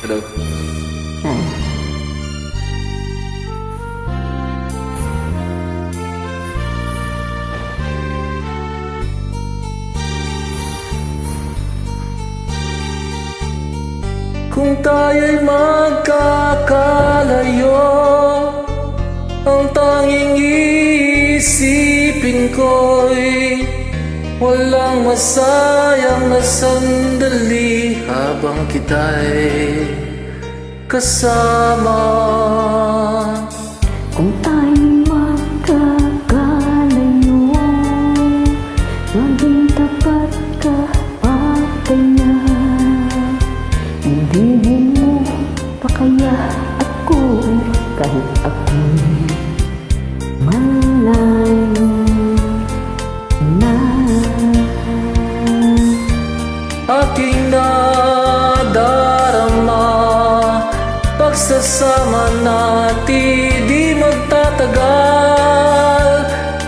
Hello? Kung tayo'y magkakalayo, ang tanging iisipin ko'y walang masayang na sandali habang kita'y kasama. Kung tayo'y magkakalayo, maging tapat ka patay na. Ibigin mo pa kaya ako kahit ako'y malayo na. Aking nadarama, pagsasama natin di magtatagal.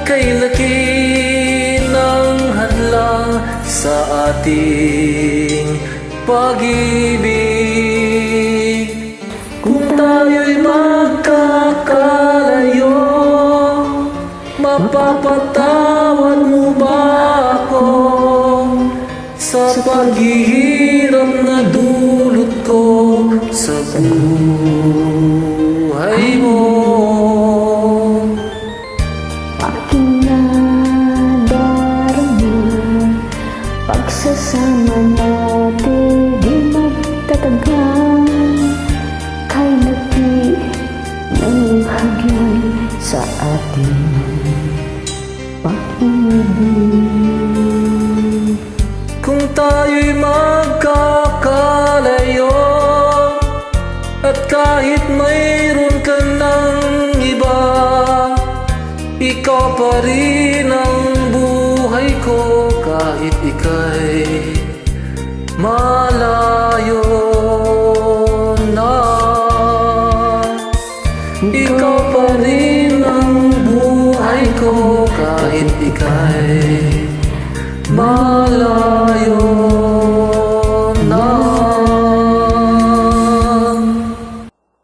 Kay laki ng hadlang sa ating pag-ibig. Kung tayo'y magkakalayo, mapapatawad mo ba ako sa paghihirap na dulot ko sa buhay mo? Aking nadarama, pagsasama natin di magtatagal. Kay laki ng hadlang sa ating pag-ibig. Kung tayo'y magkakalayo, at kahit mayroon ka ng iba, ikaw pa rin ang buhay ko kahit ika'y malayo na. Ikaw pa rin ang buhay ko kahit ika'y malayo.